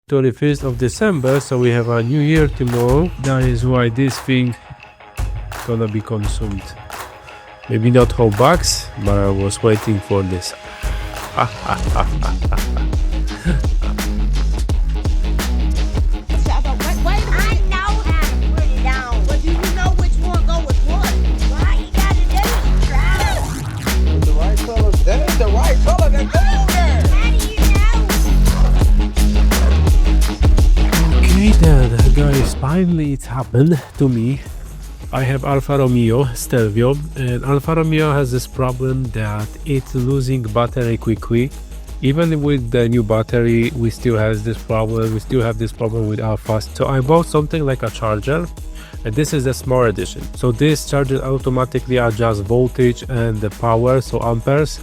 31st of December, so we have a new year tomorrow. That is why this thing gonna be consumed. Maybe not whole box, but I was waiting for this. Okay then, guys, finally it's happened to me. I have Alfa Romeo Stelvio, and Alfa Romeo has this problem that it's losing battery quickly. Even with the new battery, we still have this problem. We still have this problem with Alfa. So I bought something like a charger, and this is the small edition. So this charger automatically adjusts voltage and the power, so amperes,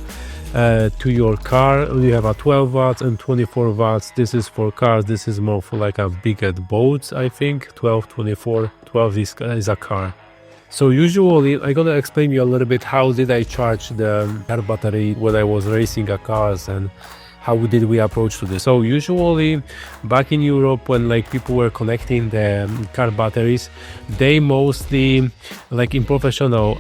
to your car. You have a 12 watts and 24 watts. This is for cars. This is more for like a bigger boats, I think. 12, 24, 12 is a car. So usually I'm gonna explain you a little bit how did I charge the car battery when I was racing a cars, and how did we approach to this. So usually back in Europe, when like people were connecting the car batteries, they mostly, like in professional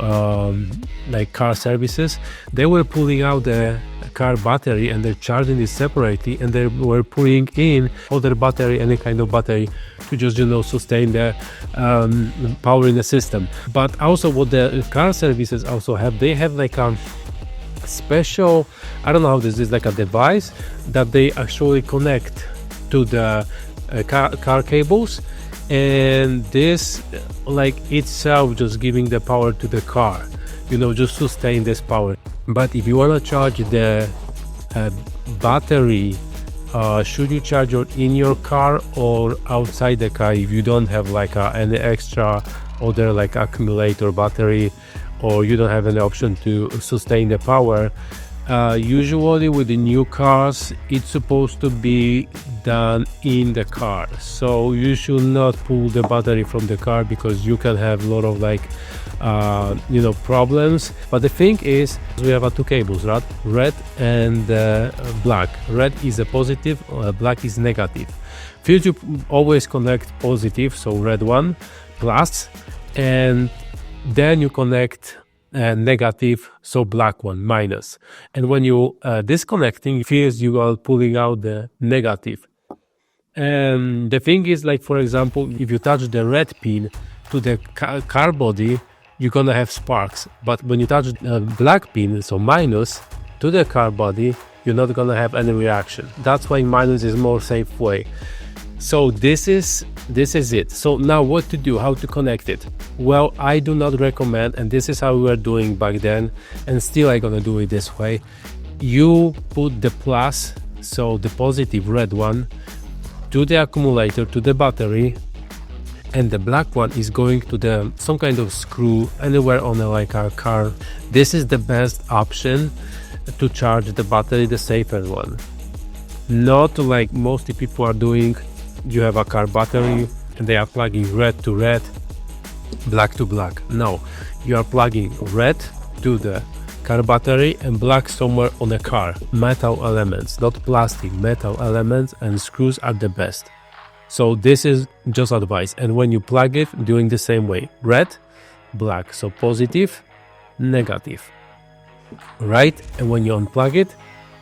like car services, they were pulling out the car battery and they're charging it separately, and they were putting in other battery, any kind of battery, to just, you know, sustain the power in the system. But also what the car services also have, they have like a special, I don't know how this is, like a device that they actually connect to the car cables, and this like itself just giving the power to the car, you know, just sustain this power. But if you want to charge the battery, should you charge it in your car or outside the car if you don't have like any extra other like accumulator battery, or you don't have any option to sustain the power? Usually with the new cars, it's supposed to be done in the car, so you should not pull the battery from the car, because you can have a lot of like you know, problems. But the thing is, we have two cables, right? Red and black. Red is a positive, black is negative. First you always connect positive, so red one plus, and then you connect negative, so black one minus. And when you disconnecting, first you are pulling out the negative. And the thing is, like for example, if you touch the red pin to the car body, you're gonna have sparks. But when you touch the black pin, so minus, to the car body, you're not gonna have any reaction. That's why minus is more safe way. So this is it. So now what to do, how to connect it? Well, I do not recommend, and this is how we were doing back then, and still I'm gonna do it this way. You put the plus, so the positive red one, to the accumulator, to the battery, and the black one is going to the some kind of screw anywhere on like a car. This is the best option to charge the battery, the safer one. Not like most people are doing. You have a car battery and they are plugging red to red, black to black. No, you are plugging red to the car battery and black somewhere on the car. Metal elements, not plastic, metal elements, and screws are the best. So this is just advice. And when you plug it, doing the same way, red, black, so positive, negative, right? And when you unplug it,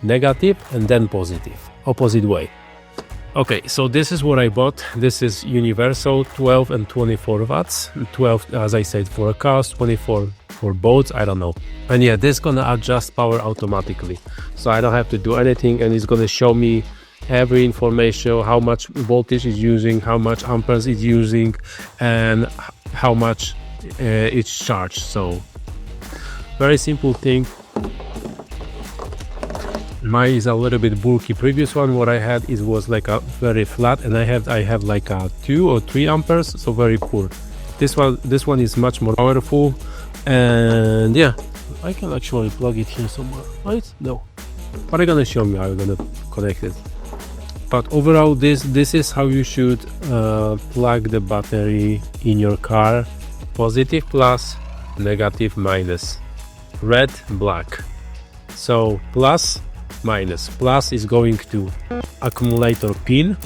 negative and then positive, opposite way. Okay, so this is what I bought. This is universal, 12 and 24 watts. 12, as I said, for cars, 24 for boats, I don't know. And yeah, this is gonna adjust power automatically. So I don't have to do anything, and it's gonna show me every information, how much voltage is using, how much amperes it's using, and how much it's charged. So very simple thing. Mine is a little bit bulky. Previous one what I had was like a very flat, and I have like a 2 or 3 amperes, so very poor. This one is much more powerful, and yeah, I can actually plug it here somewhere, right? No, but I'm gonna show you how I'm gonna connect it. But overall, this is how you should plug the battery in your car: positive plus, negative minus, red, black. So plus, minus. Plus is going to accumulator pin,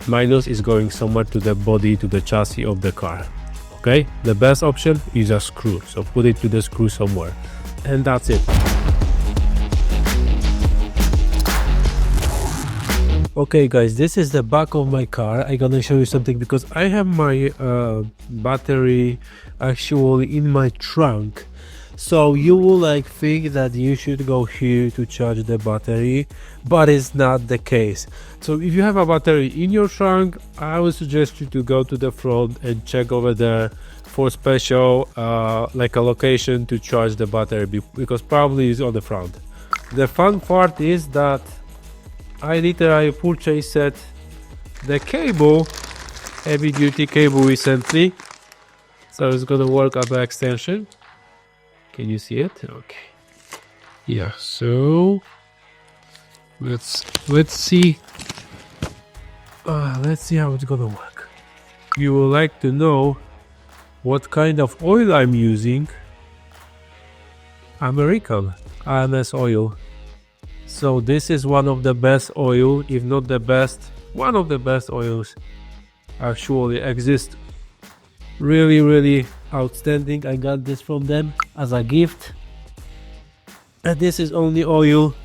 minus is going somewhere to the body, to the chassis of the car. Okay, the best option is a screw, so put it to the screw somewhere, and that's it. Okay guys, this is the back of my car. I'm gonna show you something because I have my battery actually in my trunk. So you will like think that you should go here to charge the battery, but it's not the case. So if you have a battery in your trunk, I would suggest you to go to the front and check over there for special like a location to charge the battery, because probably it's on the front. The fun part is that I literally purchased the cable, heavy duty cable recently, so it's gonna work as an extension. Can you see it? Okay. Yeah, so let's see. Let's see how it's gonna work. You would like to know what kind of oil I'm using. American AMS oil. So this is one of the best oil, if not the best, one of the best oils actually exist. Really outstanding. I got this from them as a gift, and this is only oil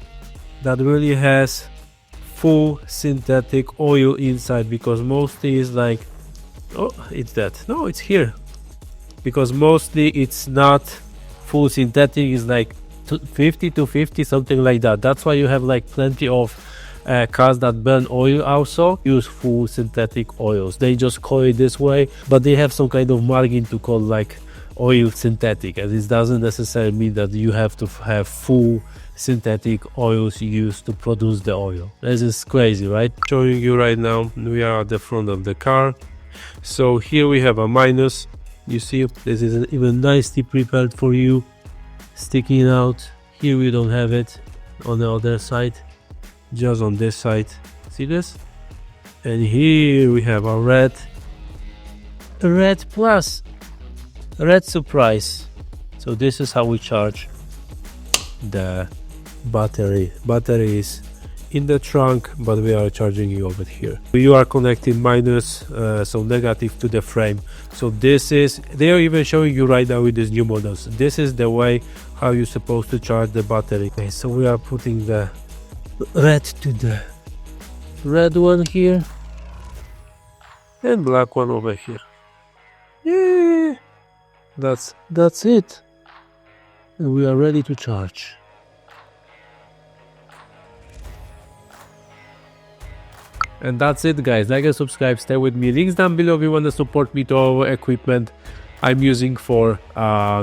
that really has full synthetic oil inside, because mostly is like, oh, it's that, no, it's here, because mostly it's not full synthetic, it's like 50 to 50, something like that. That's why you have like plenty of cars that burn oil also use full synthetic oils. They just call it this way, but they have some kind of margin to call like oil synthetic, and this doesn't necessarily mean that you have to have full synthetic oils used to produce the oil. This is crazy, right? Showing you right now, we are at the front of the car. So here we have a minus. You see, this is even nicely prepared for you, sticking out. Here we don't have it on the other side, just on this side. See this? And here we have a red plus, red surprise. So this is how we charge the battery. Battery is in the trunk, but we are charging you over here. You are connecting minus, so negative, to the frame. So this is, they are even showing you right now with these new models, this is the way how you're supposed to charge the battery. Okay, so we are putting the red to the red one here, and black one over here. Yeah, that's it, and we are ready to charge. And that's it guys, like and subscribe, stay with me, links down below if you want to support me to our equipment I'm using for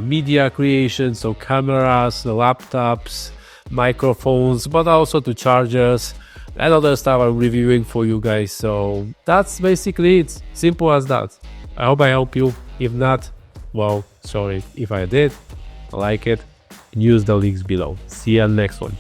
media creation, so cameras, laptops, microphones, but also to chargers and other stuff I'm reviewing for you guys. So that's basically it, simple as that. I hope I help you. If not, well, sorry. If I did, like it and use the links below. See you next one.